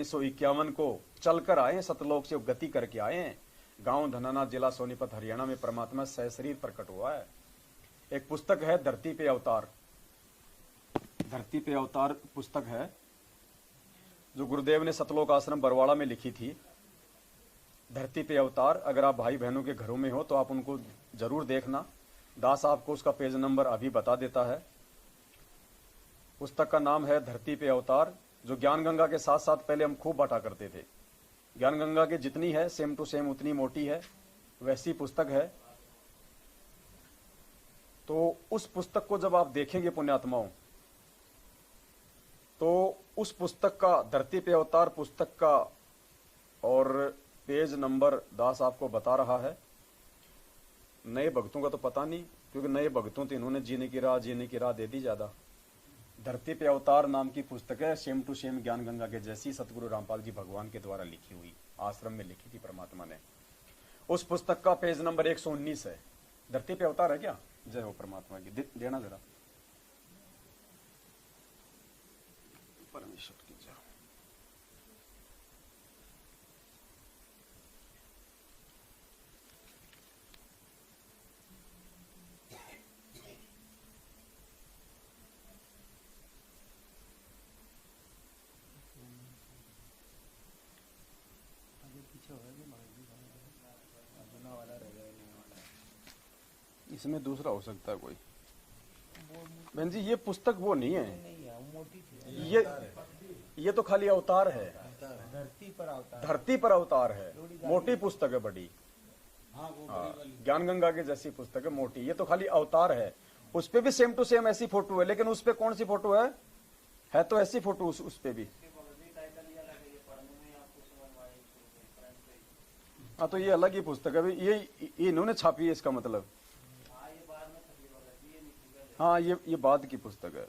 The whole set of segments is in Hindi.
1951 को चलकर आए हैं, सतलोक से गति करके आए हैं। गांव धनाना, जिला सोनीपत, हरियाणा में परमात्मा सहशरीर प्रकट हुआ है। एक पुस्तक है धरती पे अवतार, धरती पे अवतार पुस्तक है जो गुरुदेव ने सतलोक आश्रम बरवाड़ा में लिखी थी। धरती पे अवतार, अगर आप भाई बहनों के घरों में हो तो आप उनको जरूर देखना। दास आपको उसका पेज नंबर अभी बता देता है। पुस्तक का नाम है धरती पे अवतार, जो ज्ञान गंगा के साथ साथ पहले हम खूब बांटा करते थे। ज्ञान गंगा की जितनी है सेम टू सेम उतनी मोटी है, वैसी पुस्तक है। तो उस पुस्तक को जब आप देखेंगे पुण्यात्माओं, तो उस पुस्तक का, धरती पे अवतार पुस्तक का और पेज नंबर दास आपको बता रहा है। नए भक्तों का तो पता नहीं, क्योंकि नए भक्तों तो इन्होंने जीने की राह दे दी ज्यादा। धरती पे अवतार नाम की पुस्तक है, सेम टू सेम ज्ञान गंगा के जैसी, सतगुरु रामपाल जी भगवान के द्वारा लिखी हुई, आश्रम में लिखी थी परमात्मा ने। उस पुस्तक का पेज नंबर 119 है। धरती पे अवतार है क्या? जय हो परमात्मा की। देना जरा, परमेश्वर की जय। इसमें दूसरा हो सकता है कोई। बहन जी ये पुस्तक वो नहीं है, ये तो खाली अवतार है, धरती पर अवतार है। मोटी पुस्तक है, बड़ी। ज्ञान गंगा के जैसी पुस्तक है, मोटी। ये तो खाली अवतार है। उस पे भी सेम टू सेम ऐसी फोटो है, लेकिन उस पे कौन सी फोटो है तो ऐसी फोटो उस पे भी। हाँ, तो ये अलग ही पुस्तक है। ये इन्होंने छापी है, इसका मतलब। हाँ, ये बाद की पुस्तक है।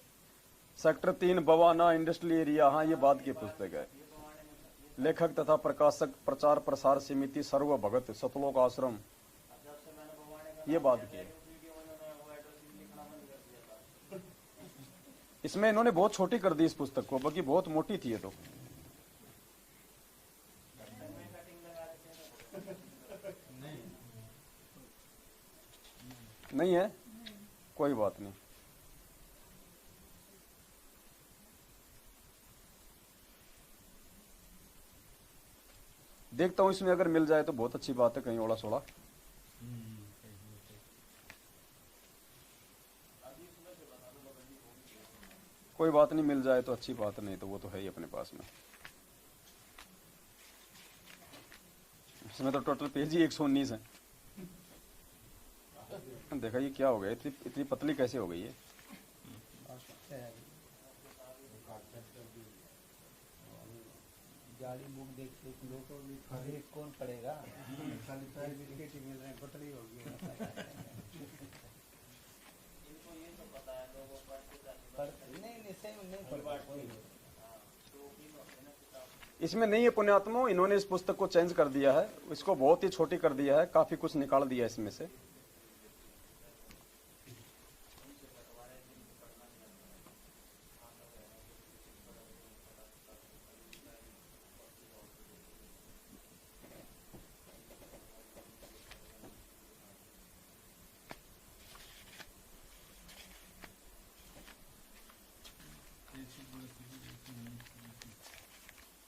Sector 3 Bawana industrial area. हाँ, ये बाद की पुस्तक है। लेखक तथा प्रकाशक प्रचार प्रसार समिति सर्व भगत सतलोक आश्रम, ये बाद की है। इसमें इन्होंने बहुत छोटी कर दी इस पुस्तक को, बाकी बहुत मोटी थी ये तो। नहीं है, कोई बात नहीं। देखता हूं इसमें अगर मिल जाए तो बहुत अच्छी बात है, कहीं ओला सोला। कोई बात नहीं, मिल जाए तो अच्छी बात, नहीं तो वो तो है ही अपने पास में। इसमें तो टोटल पेज ही 119 है। देखा ये क्या हो गया, इतनी पतली कैसे हो गई है? गाड़ी बुक देखते तो कौन पड़ेगा? पतली होगी। इसमें नहीं है पुण्यात्मा, इन्होंने इस पुस्तक को चेंज कर दिया है, इसको बहुत ही छोटी कर दिया है, काफी कुछ निकाल दिया इसमें से।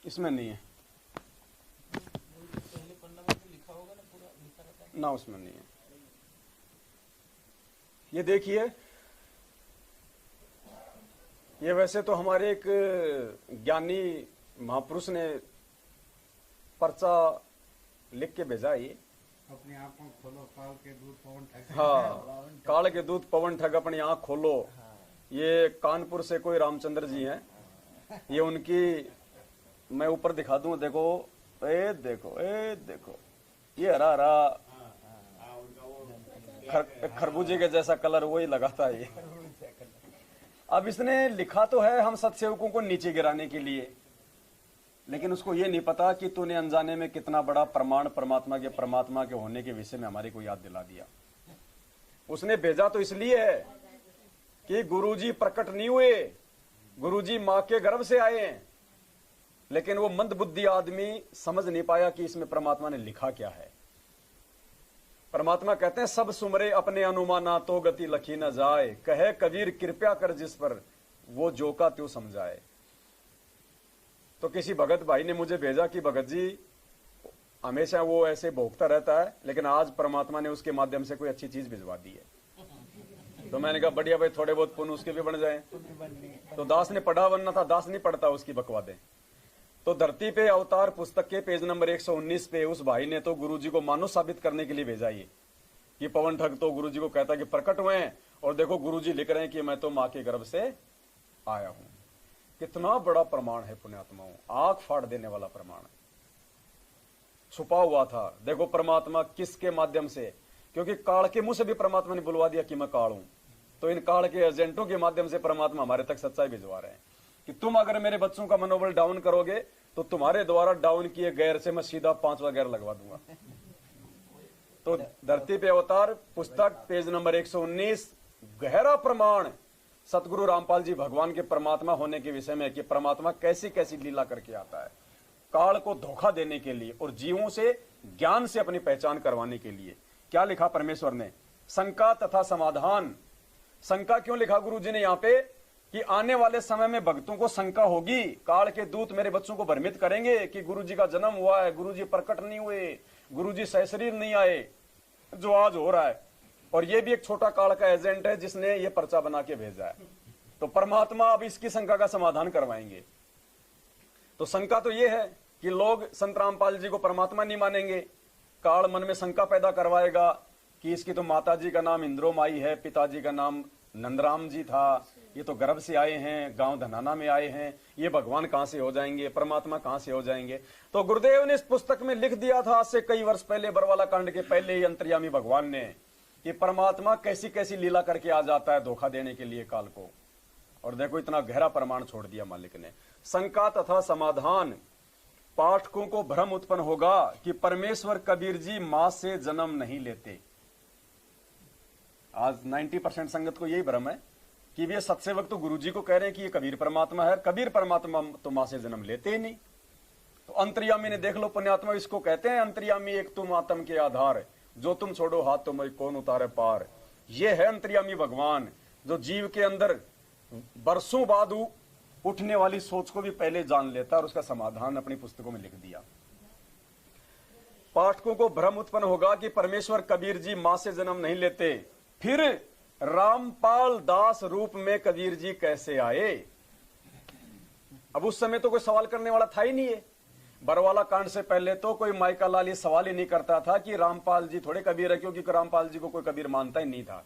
इसमें नहीं है ना, उसमें नहीं है। ये देखिए, ये वैसे तो हमारे एक ज्ञानी महापुरुष ने पर्चा लिख के भेजा है। अपनी आंखों खोलो, काल के दूध पवन ठग। हाँ, काल के दूध पवन ठग, अपनी आंख खोलो। ये कानपुर से कोई रामचंद्र जी हैं, ये उनकी, मैं ऊपर दिखा दूं, देखो देखो ये हरा हरा खरबूजे के जैसा कलर वही लगाता है ये। अब इसने लिखा तो है हम सत्सेवकों को नीचे गिराने के लिए, लेकिन उसको ये नहीं पता कि तूने अनजाने में कितना बड़ा प्रमाण परमात्मा के होने के विषय में हमारे को याद दिला दिया। उसने भेजा तो इसलिए है कि गुरुजी प्रकट नहीं हुए, गुरुजी मां के गर्भ से आए हैं। लेकिन वो मंदबुद्धि आदमी समझ नहीं पाया कि इसमें परमात्मा ने लिखा क्या है। परमात्मा कहते हैं सब सुमरे अपने अनुमाना तो गति लखी न जाए, कहे कबीर कृपया कर जिस पर वो जो का त्यों समझाए। तो किसी भगत भाई ने मुझे भेजा कि भगत जी हमेशा वो ऐसे भोगता रहता है, लेकिन आज परमात्मा ने उसके माध्यम से कोई अच्छी चीज भिजवा दी है। तो मैंने कहा बढ़िया भाई, थोड़े बहुत पुण्य उसके भी बन जाए। तो दास ने पढ़ा बनना था, दास नहीं पढ़ता उसकी बकवादें। तो धरती पे अवतार पुस्तक के पेज नंबर 119 पे उस भाई ने तो गुरुजी को मानो साबित करने के लिए भेजा ये कि पवन ठग तो गुरुजी को कहता कि प्रकट हुए हैं, और देखो गुरुजी लिख रहे हैं कि मैं तो मां के गर्भ से आया हूं। कितना बड़ा प्रमाण है पुण्यात्माओं, आंख फाड़ देने वाला प्रमाण। छुपा हुआ था, देखो परमात्मा किसके माध्यम से, क्योंकि काल के मुंह से भी परमात्मा ने बुलवा दिया कि मैं काल हूं। तो इन काल के एजेंटों के माध्यम से परमात्मा हमारे तक सच्चाई भिजवा रहे हैं कि तुम अगर मेरे बच्चों का मनोबल डाउन करोगे तो तुम्हारे द्वारा डाउन किए गैर से मैं सीधा 5वां गैर लगवा दूंगा। तो धरती पे अवतार पुस्तक पेज नंबर 119 गहरा प्रमाण सतगुरु रामपाल जी भगवान के परमात्मा होने के विषय में कि परमात्मा कैसी कैसी लीला करके आता है काल को धोखा देने के लिए और जीवों से ज्ञान से अपनी पहचान करवाने के लिए। क्या लिखा परमेश्वर ने? शंका तथा समाधान। शंका क्यों लिखा गुरु जी ने यहाँ पे कि आने वाले समय में भक्तों को शंका होगी, काल के दूत मेरे बच्चों को भ्रमित करेंगे कि गुरु जी का जन्म हुआ है, गुरु जी प्रकट नहीं हुए, गुरु जी सहशरीर नहीं आए, जो आज हो रहा है। और ये भी एक छोटा काल का एजेंट है जिसने ये पर्चा बना के भेजा है। तो परमात्मा अब इसकी शंका का समाधान करवाएंगे। तो शंका तो ये है कि लोग संत रामपाल जी को परमात्मा नहीं मानेंगे, काल मन में शंका पैदा करवाएगा कि इसकी तो माता जी का नाम इंद्रोमाई है, पिताजी का नाम नंदराम जी था, ये तो गर्भ से आए हैं, गांव धनाना में आए हैं, ये भगवान कहां से हो जाएंगे, परमात्मा कहां से हो जाएंगे। तो गुरुदेव ने इस पुस्तक में लिख दिया था आज से कई वर्ष पहले, बरवाला कांड के पहले ही अंतर्यामी भगवान ने, कि परमात्मा कैसी कैसी लीला करके आ जाता है धोखा देने के लिए काल को। और देखो इतना गहरा प्रमाण छोड़ दिया मालिक ने। शंका तथा समाधान। पाठकों को भ्रम उत्पन्न होगा कि परमेश्वर कबीर जी मां से जन्म नहीं लेते। आज 90% संगत को यही भ्रम है कि ये सत्सेवक तो गुरुजी को कह रहे हैं कि ये कबीर परमात्मा है, कबीर परमात्मा तो मां से जन्म लेते ही नहीं। तो अंतर्यामी ने देख लो पुण्यात्मा, इसको कहते हैं अंतर्यामी एक तुम आत्म के आधार, जो तुम छोड़ो हाथ तो मैं कौन उतारे पार। ये है अंतर्यामी भगवान जो जीव के अंदर बरसों बाद उठने वाली सोच को भी पहले जान लेता और उसका समाधान अपनी पुस्तकों में लिख दिया। पाठकों को भ्रम उत्पन्न होगा कि परमेश्वर कबीर जी मां से जन्म नहीं लेते, फिर रामपाल दास रूप में कबीर जी कैसे आए। अब उस समय तो कोई सवाल करने वाला था ही नहीं है। बरवाला कांड से पहले तो कोई माइका लाल ये सवाल ही नहीं करता था कि रामपाल जी थोड़े कबीर है, क्योंकि रामपाल जी को कोई कबीर मानता ही नहीं था।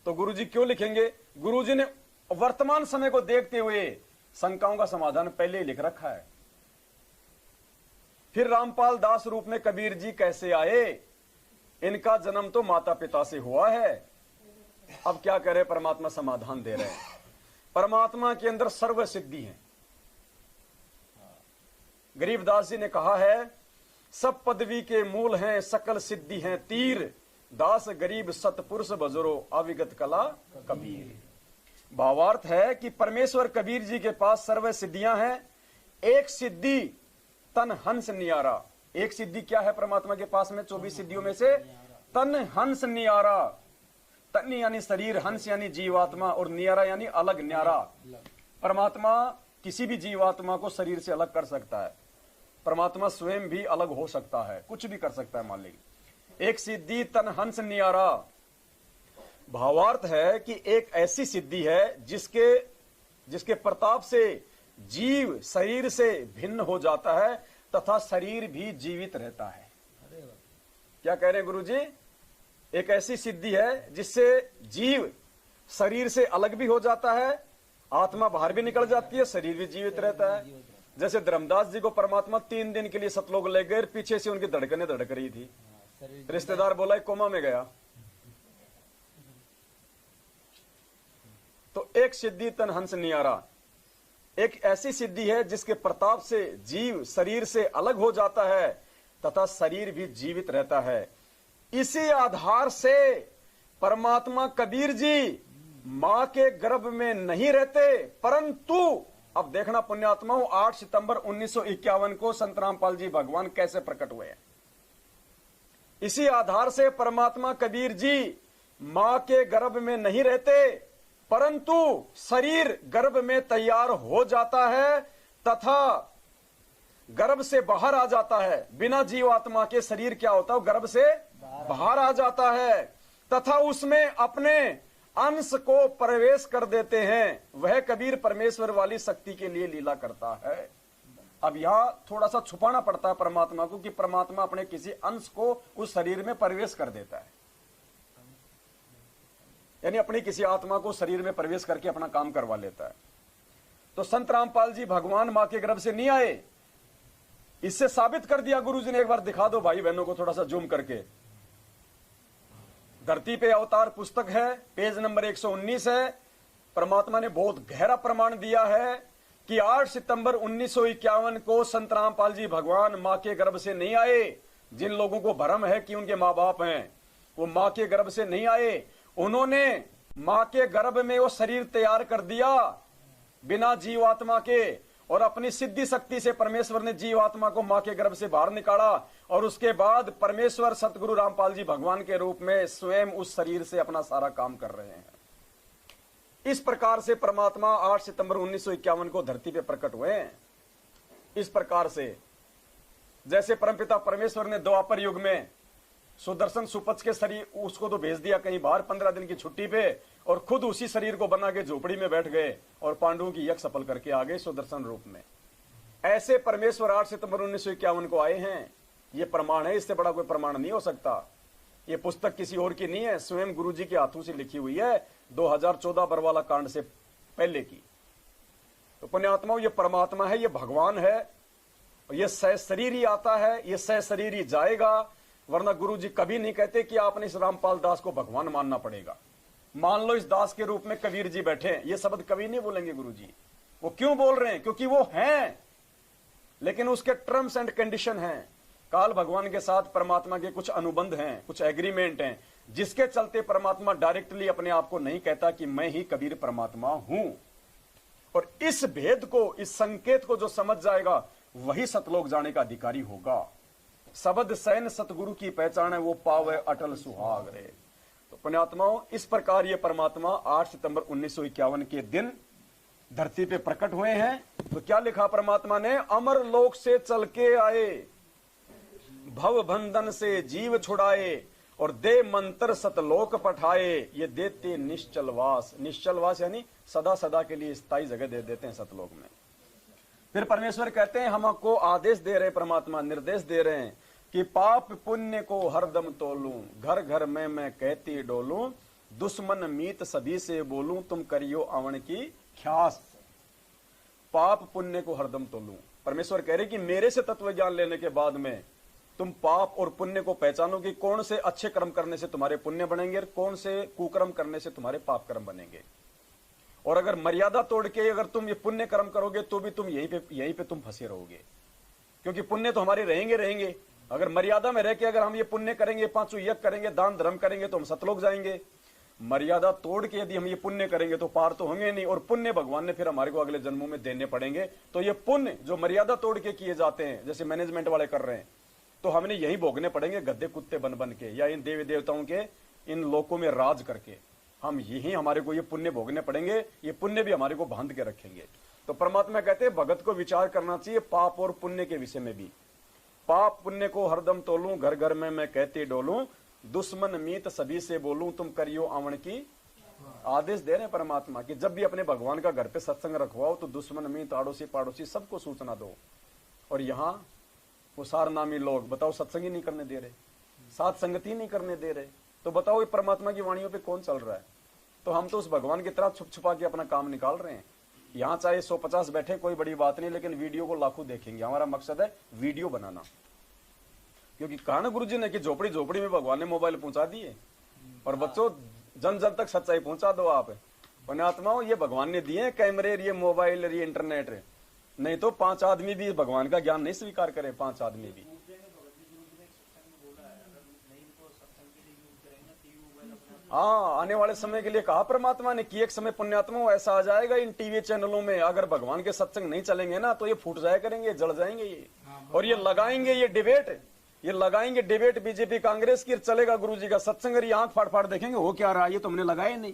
तो गुरुजी क्यों लिखेंगे? गुरुजी ने वर्तमान समय को देखते हुए शंकाओं का समाधान पहले ही लिख रखा है। फिर रामपाल दास रूप में कबीर जी कैसे आए? इनका जन्म तो माता पिता से हुआ है। अब क्या कह रहे? परमात्मा समाधान दे रहे हैं। परमात्मा के अंदर सर्व सिद्धि है। गरीबदास जी ने कहा है, सब पदवी के मूल हैं, सकल सिद्धि हैं तीर, दास गरीब सतपुरुष बजरो अविगत कला कबीर। भावार्थ है कि परमेश्वर कबीर जी के पास सर्व सिद्धियां हैं। एक सिद्धि तन हंस नियारा। एक सिद्धि क्या है परमात्मा के पास में? 24 सिद्धियों में से तन हंस नियारा। तन यानी शरीर, हंस यानी जीवात्मा, और नियारा यानी अलग, न्यारा। परमात्मा किसी भी जीवात्मा को शरीर से अलग कर सकता है। परमात्मा स्वयं भी अलग हो सकता है, कुछ भी कर सकता है मालिक। एक सिद्धि तन हंस नियारा। भावार्थ है कि एक ऐसी सिद्धि है जिसके प्रताप से जीव शरीर से भिन्न हो जाता है तथा शरीर भी जीवित रहता है। क्या कह रहे हैं गुरुजी? एक ऐसी सिद्धि है जिससे जीव शरीर से अलग भी हो जाता है, आत्मा बाहर भी निकल जाती है, शरीर भी जीवित रहता है। जैसे धर्मदास जी को परमात्मा 3 दिन के लिए सतलोक ले गए, पीछे से उनकी धड़कनें धड़क रही थी। रिश्तेदार बोला कोमा में गया। तो एक सिद्धि तन हंस नियारा। एक ऐसी सिद्धि है जिसके प्रताप से जीव शरीर से अलग हो जाता है तथा शरीर भी जीवित रहता है। इसी आधार से परमात्मा कबीर जी मां के गर्भ में नहीं रहते, परंतु अब देखना पुण्यात्माओं, 8 सितंबर 1951 को संत रामपाल जी भगवान कैसे प्रकट हुए हैं। इसी आधार से परमात्मा कबीर जी मां के गर्भ में नहीं रहते, परंतु शरीर गर्भ में तैयार हो जाता है तथा गर्भ से बाहर आ जाता है। बिना जीवात्मा के शरीर क्या होता है, गर्भ से बाहर आ जाता है तथा उसमें अपने अंश को प्रवेश कर देते हैं। वह कबीर परमेश्वर वाली शक्ति के लिए लीला करता है। अब यहां थोड़ा सा छुपाना पड़ता है परमात्मा को कि परमात्मा अपने किसी अंश को उस शरीर में प्रवेश कर देता है, यानी अपनी किसी आत्मा को शरीर में प्रवेश करके अपना काम करवा लेता है। तो संत रामपाल जी भगवान मां के गर्भ से नहीं आए, इससे साबित कर दिया गुरु जी ने। एक बार दिखा दो भाई बहनों को थोड़ा सा जूम करके। धरती पे अवतार पुस्तक है, पेज नंबर 119 है। परमात्मा ने बहुत गहरा प्रमाण दिया है कि 8 सितंबर 1951 को संत रामपाल जी भगवान मां के गर्भ से नहीं आए। जिन लोगों को भ्रम है कि उनके मां बाप हैं, वो मां के गर्भ से नहीं आए। उन्होंने मां के गर्भ में वो शरीर तैयार कर दिया बिना जीवात्मा के, और अपनी सिद्धि शक्ति से परमेश्वर ने जीवात्मा को मां के गर्भ से बाहर निकाला, और उसके बाद परमेश्वर सतगुरु रामपाल जी भगवान के रूप में स्वयं उस शरीर से अपना सारा काम कर रहे हैं। इस प्रकार से परमात्मा 8 सितंबर 1951 को धरती पे प्रकट हुए हैं। इस प्रकार से जैसे परमपिता परमेश्वर ने द्वापर युग में सुदर्शन सुपच के शरीर उसको तो भेज दिया कहीं बाहर 15 दिन की छुट्टी पे, और खुद उसी शरीर को बना के झोपड़ी में बैठ गए और पांडवों की यज्ञ सफल करके आ गए सुदर्शन रूप में। ऐसे परमेश्वर 8 सितंबर 1951 को आए हैं। ये प्रमाण है, इससे बड़ा कोई प्रमाण नहीं हो सकता। ये पुस्तक किसी और की नहीं है, स्वयं गुरु जी के हाथों से लिखी हुई है, 2014 बरवाला कांड से पहले की। तो पुण्यात्माओं, ये परमात्मा है, ये भगवान है, ये सशरीर ही आता है, ये सशरीर ही जाएगा। वरना गुरु जी कभी नहीं कहते कि आपने इस रामपाल दास को भगवान मानना पड़ेगा। मान लो इस दास के रूप में कबीर जी बैठे हैं, ये शब्द कभी नहीं बोलेंगे गुरु जी। वो क्यों बोल रहे हैं? क्योंकि वो हैं, लेकिन उसके टर्म्स एंड कंडीशन हैं। काल भगवान के साथ परमात्मा के कुछ अनुबंध हैं, कुछ एग्रीमेंट हैं, जिसके चलते परमात्मा डायरेक्टली अपने आप को नहीं कहता कि मैं ही कबीर परमात्मा हूं। और इस भेद को, इस संकेत को जो समझ जाएगा वही सतलोक जाने का अधिकारी होगा। शब्द सैन सतगुरु की पहचान है, वो पावे अटल सुहाग रे। तो पुण्यात्माओं, इस प्रकार ये परमात्मा 8 सितंबर 1951 के दिन धरती पे प्रकट हुए हैं। तो क्या लिखा परमात्मा ने? अमर लोक से चल के आए, भव बंधन से जीव छुड़ाए, और दे मंत्र सतलोक पठाए। ये देते निश्चलवास। निश्चलवास यानी सदा सदा के लिए स्थायी जगह दे देते हैं सतलोक में। फिर परमेश्वर कहते हैं, हमको आदेश दे रहे, परमात्मा निर्देश दे रहे हैं कि पाप पुण्य को हरदम तोलूं, घर घर में मैं कहती डोलूं, दुश्मन मीत सभी से बोलूं, तुम करियो अवन की ख्यास। पाप पुण्य को हरदम तोलूं। परमेश्वर कह रहे कि मेरे से तत्व ज्ञान लेने के बाद में तुम पाप और पुण्य को पहचानो कि कौन से अच्छे कर्म करने से तुम्हारे पुण्य बनेंगे और कौन से कुकर्म करने से तुम्हारे पाप कर्म बनेंगे। और अगर मर्यादा तोड़ के अगर तुम ये पुण्य कर्म करोगे तो भी तुम यहीं पे तुम फंसे रहोगे, क्योंकि पुण्य तो हमारे रहेंगे। अगर मर्यादा में रह के अगर हम ये पुण्य करेंगे, 5 यज्ञ करेंगे, दान धर्म करेंगे, तो हम सतलोक जाएंगे। मर्यादा तोड़ के यदि हम ये पुण्य करेंगे तो पार तो होंगे नहीं, और पुण्य भगवान ने फिर हमारे को अगले जन्मों में देने पड़ेंगे। तो ये पुण्य जो मर्यादा तोड़ के किए जाते हैं, जैसे मैनेजमेंट वाले कर रहे हैं, तो हमने यही भोगने पड़ेंगे, गद्दे कुत्ते बन बन के, या इन देवी देवताओं के इन लोकों में राज करके हम यही हमारे को ये पुण्य भोगने पड़ेंगे। ये पुण्य भी हमारे को बांध के रखेंगे। तो परमात्मा कहते हैं भगत को विचार करना चाहिए पाप और पुण्य के विषय में भी। पाप पुण्य को हरदम तोलूं, घर घर में मैं कहती डोलूं, दुश्मन मीत सभी से बोलूं, तुम करियो अवन की। आदेश दे रहे परमात्मा कि जब भी अपने भगवान का घर पे सत्संग रखवाओ तो दुश्मन मीत, आड़ोसी पाड़ोसी सबको सूचना दो। और यहाँ वो सारनामी लोग बताओ सत्संग ही नहीं करने दे रहे, साथ संगति नहीं करने दे रहे, तो बताओ ये परमात्मा की वाणियों पे कौन चल रहा है? तो हम तो उस भगवान की तरह छुप छुपा के अपना काम निकाल रहे हैं। यहाँ चाहे 150 बैठे कोई बड़ी बात नहीं, लेकिन वीडियो को लाखों देखेंगे। हमारा मकसद है वीडियो बनाना, क्योंकि कहा ना गुरु जी ने कि झोपड़ी झोपड़ी में भगवान ने मोबाइल पहुंचा दिए। और बच्चों, जन जन तक सच्चाई पहुंचा दो आप। पुण्यात्माओं, ये भगवान ने दिए कैमरे, ये मोबाइल, ये इंटरनेट, नहीं तो 5 आदमी भी भगवान का ज्ञान नहीं स्वीकार करे। 5 आदमी भी हाँ, आने वाले समय के लिए कहा परमात्मा ने कि एक समय पुण्यात्मा ऐसा आ जाएगा इन टीवी चैनलों में, अगर भगवान के सत्संग नहीं चलेंगे ना तो ये फूट जाया करेंगे, जल जाएंगे ये। और ये लगाएंगे ये लगाएंगे डिबेट बीजेपी कांग्रेस की, चलेगा गुरु जी का सत्संग, ये आंख फाड़ फाड़ देखेंगे हो क्या रहा है, ये तो हमने लगाया नहीं।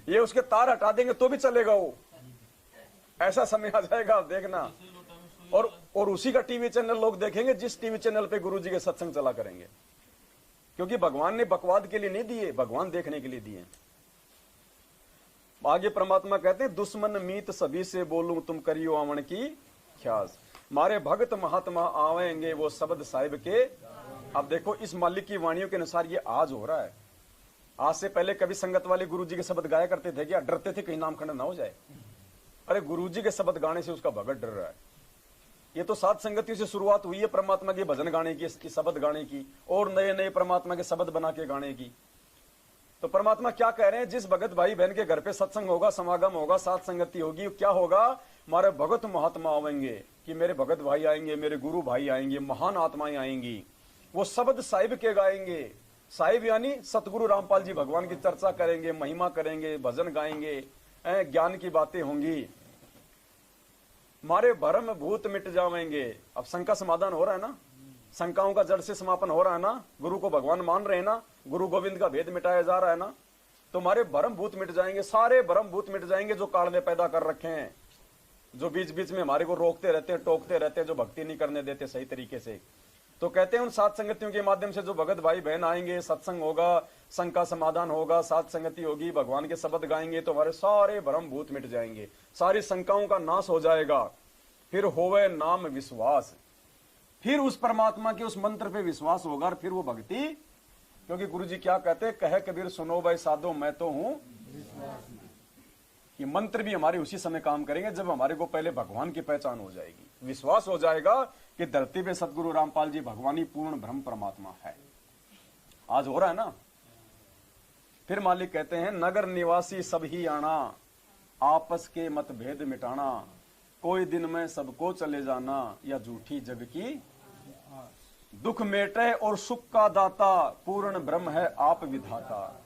ये उसके तार हटा देंगे तो भी चलेगा वो, ऐसा समय आ जाएगा आप देखना। और उसी का टीवी चैनल लोग देखेंगे जिस टीवी चैनल पे गुरु जी के सत्संग चला करेंगे, क्योंकि भगवान ने बकवाद के लिए नहीं दिए, भगवान देखने के लिए दिए। आगे परमात्मा कहते हैं दुश्मन मीत सभी से बोलूं तुम करियो आवन की ख्यास, मारे भगत महात्मा आवेंगे वो शब्द साहिब के। अब देखो इस मालिक की वाणियों के अनुसार ये आज हो रहा है। आज से पहले कभी संगत वाले गुरु जी के शब्द गाया करते थे क्या? डरते थे कहीं नाम खंडन ना हो जाए। अरे गुरु जी के शब्द गाने से उसका भगत डर रहा है। ये तो सात संगतियों से शुरुआत हुई है परमात्मा के भजन गाने की, शब्द गाने की, और नए नए परमात्मा के शब्द बना के गाने की। तो परमात्मा क्या कह रहे हैं, जिस भगत भाई बहन के घर पे सत्संग होगा, समागम होगा, सात संगति होगी, क्या होगा? हमारे भगत महात्मा आवेंगे, कि मेरे भगत भाई आएंगे, मेरे गुरु भाई आएंगे, महान आत्माएं आएंगी, वो शब्द साहिब के गाएंगे। साहिब यानी सतगुरु रामपाल जी भगवान की चर्चा करेंगे, महिमा करेंगे, भजन गाएंगे, ज्ञान की बातें होंगी। मारे भरम भूत मिट जावेंगे। अब शंका समाधान हो रहा है ना, शंकाओं का जड़ से समापन हो रहा है ना, गुरु को भगवान मान रहे हैं ना, गुरु गोविंद का भेद मिटाया जा रहा है ना, तो हमारे भरम भूत मिट जाएंगे, सारे भरम भूत मिट जाएंगे जो काल ने पैदा कर रखे हैं, जो बीच बीच में हमारे को रोकते रहते हैं, टोकते रहते हैं, जो भक्ति नहीं करने देते सही तरीके से। तो कहते हैं उन सात संगतियों के माध्यम से जो भगत भाई बहन आएंगे, सत्संग होगा, शंका समाधान होगा, सात संगति होगी, भगवान के शब्द गाएंगे, तो हमारे सारे भरम भूत मिट जाएंगे, सारी शंकाओं का नाश हो जाएगा। फिर होवे नाम विश्वास, फिर उस परमात्मा के उस मंत्र पे विश्वास होगा, और फिर वो भक्ति। क्योंकि गुरु जी क्या कहते हैं, कहे कबीर सुनो भाई साधो मैं तो हूं। ये मंत्र भी हमारे उसी समय काम करेंगे जब हमारे को पहले भगवान की पहचान हो जाएगी, विश्वास हो जाएगा कि धरती पे सतगुरु रामपाल जी भगवान ही पूर्ण ब्रह्म परमात्मा है। आज हो रहा है ना। फिर मालिक कहते हैं नगर निवासी सब ही आना, आपस के मतभेद मिटाना, कोई दिन में सबको चले जाना, या झूठी जग की दुख मेटे और सुख का दाता, पूर्ण ब्रह्म है आप विधाता।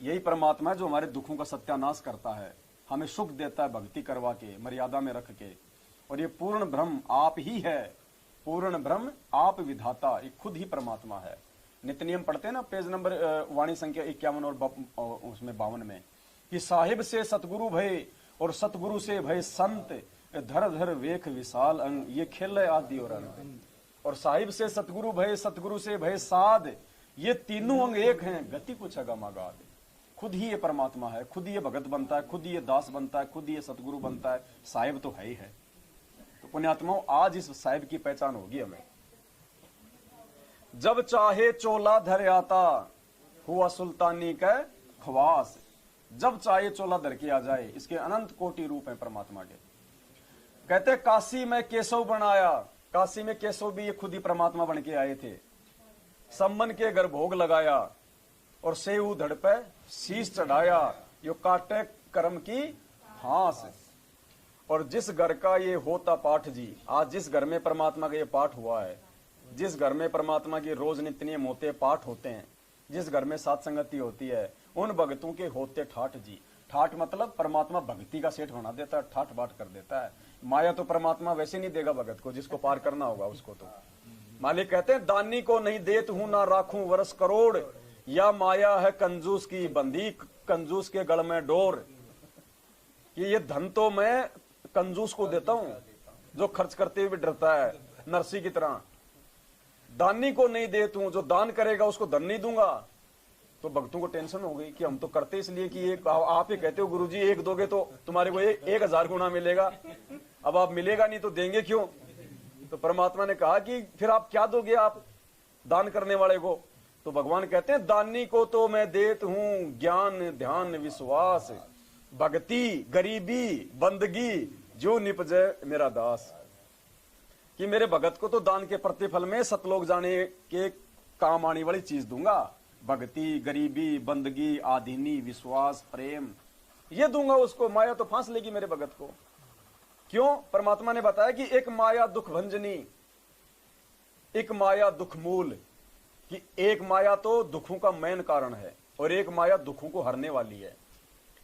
यही परमात्मा है जो हमारे दुखों का सत्यानाश करता है, हमें सुख देता है भक्ति करवा के, मर्यादा में रख के। और ये पूर्ण ब्रह्म आप ही है, पूर्ण ब्रह्म आप विधाता, ये खुद ही परमात्मा है। नित्य नियम पढ़ते हैं ना, पेज नंबर वाणी संख्या 51 और उसमें 52 में, कि साहिब से सतगुरु भय और सतगुरु से भय संत, धर धर वेख विशाल अंग, ये खेल आदि और अंग। और साहिब से सतगुरु भय, सतगुरु से भय साध, ये तीनों अंग एक हैं, गति कुछ अगमागाध। खुद ही ये परमात्मा है, खुद ही ये भगत बनता है, खुद ही ये दास बनता है, खुद ही ये सतगुरु बनता है, साहिब तो है ही है। तो पुण्यात्माओं आज इस साहिब की पहचान होगी हमें। जब चाहे चोला धर आता, हुआ सुल्तानी का ख्वास। जब चाहे चोला धर के आ जाए, इसके अनंत कोटि रूप है परमात्मा के। कहते काशी में केशव बनाया, काशी में केशव भी ये खुद ही परमात्मा बन के आए थे। सम्मन के घर भोग लगाया, और सेऊ धड़ पे शीश चढ़ाया, यो काटे कर्म की फांस। और जिस घर का ये होता पाठ जी, आज जिस घर में परमात्मा का ये पाठ हुआ है, जिस घर में परमात्मा की रोज नित्य नियम होते पाठ होते हैं, जिस घर में सात संगति होती है, उन भक्तों के होते ठाठ जी। ठाठ मतलब परमात्मा भक्ति का सेठ बना देता है, ठाठ बाट कर देता है। माया तो परमात्मा वैसे नहीं देगा भगत को, जिसको पार करना होगा उसको। तो मालिक कहते हैं दानी को नहीं देत हूं ना राखूं वर्ष करोड़, या माया है कंजूस की बंदी, कंजूस के गल में डोर। कि ये धन तो मैं कंजूस को देता हूं, जो खर्च करते हुए डरता है, नरसी की तरह। दानी को नहीं देता हूं, जो दान करेगा उसको धन नहीं दूंगा। तो भक्तों को टेंशन हो गई कि हम तो करते इसलिए कि एक आप ही कहते हो गुरु जी एक दोगे तो तुम्हारे को 1000 गुना मिलेगा, अब आप मिलेगा नहीं तो देंगे क्यों? तो परमात्मा ने कहा कि फिर आप क्या दोगे आप दान करने वाले को? तो भगवान कहते हैं दानी को तो मैं देत हूं ज्ञान ध्यान विश्वास, भक्ति गरीबी बंदगी, जो निपजे मेरा दास। कि मेरे भगत को तो दान के प्रतिफल में सतलोक जाने के काम आने वाली चीज दूंगा, भक्ति गरीबी बंदगी आधीनी विश्वास प्रेम, ये दूंगा उसको। माया तो फांस लेगी मेरे भगत को। क्यों? परमात्मा ने बताया कि एक माया दुख भंजनी, एक माया दुख मूल, कि एक माया तो दुखों का मेन कारण है और एक माया दुखों को हरने वाली है।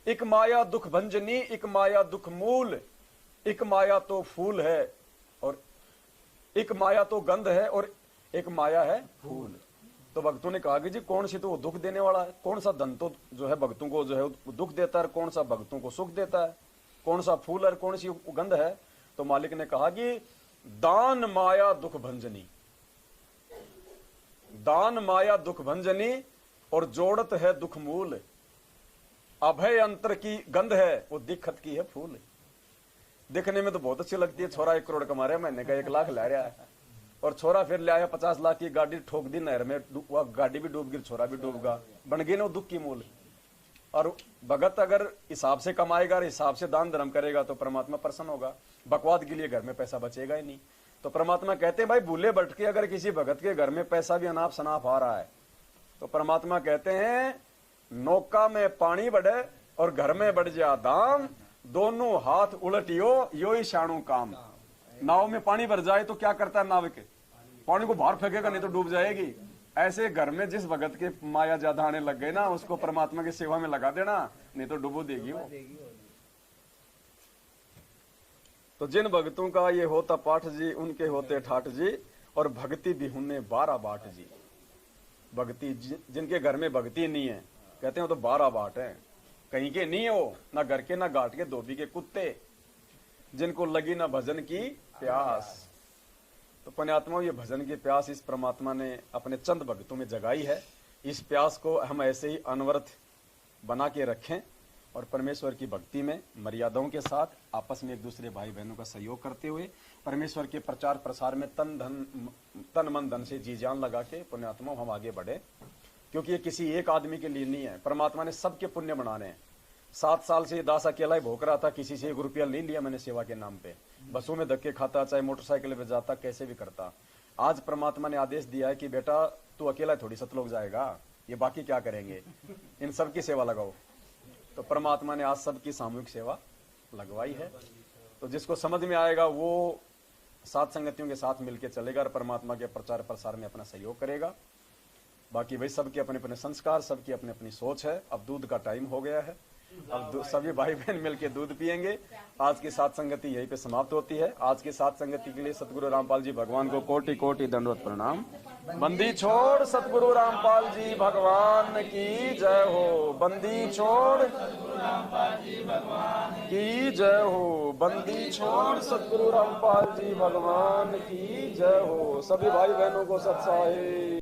एक माया दुख भंजनी, एक माया दुख मूल, एक माया तो फूल है और एक माया तो गंध है और एक माया है फूल। तो भक्तों ने कहा कि जी कौन सी तो वो दुख देने वाला है, कौन सा धन तो जो है भक्तों को जो है दुख देता है, कौन सा भक्तों को सुख देता है, कौन सा फूल है, कौन सी गंध है। तो मालिक ने कहा कि दान माया दुख भंजनी, दान माया दुख भंजनी और जोड़त है दुख मूल। अभय अंतर की गंध है, वो दिखत की है फूल। दिखने में तो बहुत अच्छी लगती है, छोरा 1 करोड़ कमा रहा है, महीने का 1 लाख ला रहा है, और छोरा फिर ले आया 50 लाख की गाड़ी, ठोक दी नहर में, वह गाड़ी भी डूब गई, छोरा भी डूब गया, बन गई ना वो दुख की मूल। और भगत अगर हिसाब से कमाएगा और हिसाब से दान धर्म करेगा तो परमात्मा प्रसन्न होगा, बकवाद के लिए घर में पैसा बचेगा ही नहीं। तो परमात्मा कहते हैं भाई भूले भटके अगर किसी भगत के घर में पैसा भी अनाप शनाप आ रहा है तो परमात्मा कहते हैं नौका में पानी बढ़े और घर में बढ़ जा दाम, दोनों हाथ उलटियो यो ही शाणु काम। नाव में पानी भर जाए तो क्या करता है नाविक, पानी को बाहर फेंकेगा नहीं तो डूब जाएगी। ऐसे घर में जिस भगत के माया ज्यादा आने लग गए ना, उसको परमात्मा की सेवा में लगा देना, नहीं तो डुबो देगी वो। तो जिन भक्तों का ये होता पाठ जी, उनके होते ठाठ जी, और भक्ति बिहुने 12 बाट जी। भक्ति जिनके घर में भक्ति नहीं है कहते हैं वो तो 12 बाट है, कहीं के नहीं है वो, ना घर के ना घाट के, धोबी के कुत्ते, जिनको लगी ना भजन की प्यास। तो पुण्यात्मा ये भजन की प्यास इस परमात्मा ने अपने चंद भक्तों में जगाई है। इस प्यास को हम ऐसे ही अनवरत बना के रखें और परमेश्वर की भक्ति में मर्यादाओं के साथ आपस में एक दूसरे भाई बहनों का सहयोग करते हुए परमेश्वर के प्रचार प्रसार में तन मन धन से जी जान लगा के पुण्यात्मा हम आगे बढ़े, क्योंकि ये किसी एक आदमी के लिए नहीं है। परमात्मा ने सबके पुण्य बनाने हैं। 7 साल से ये दास अकेला ही भोग रहा था, किसी से 1 रुपया नहीं लिया मैंने सेवा के नाम पे, बसों में धक्के खाता, चाहे मोटरसाइकिल पे जाता, कैसे भी करता। आज परमात्मा ने आदेश दिया है कि बेटा तू अकेला थोड़ी सतलोक जाएगा, ये बाकी क्या करेंगे, इन सब की सेवा लगाओ। तो परमात्मा ने आज सबकी सामूहिक सेवा लगवाई है। तो जिसको समझ में आएगा वो साथ संगतियों के साथ मिलकर चलेगा और परमात्मा के प्रचार प्रसार में अपना सहयोग करेगा। बाकी भाई सबके अपने अपने संस्कार, सबकी अपनी अपनी सोच है। अब दूध का टाइम हो गया है, अब सभी भाई बहन मिलके दूध पियेंगे। आज की साथ संगति यहीं पे समाप्त होती है। आज की साथ संगति के लिए सतगुरु रामपाल जी भगवान को कोटि कोटि दंडवत प्रणाम। बंदी छोड़ सतगुरु रामपाल जी भगवान की जय हो, बंदी छोड़ की जय हो, बंदी छोड़ सतगुरु रामपाल जी भगवान की जय हो। सभी भाई बहनों को सत्साहे।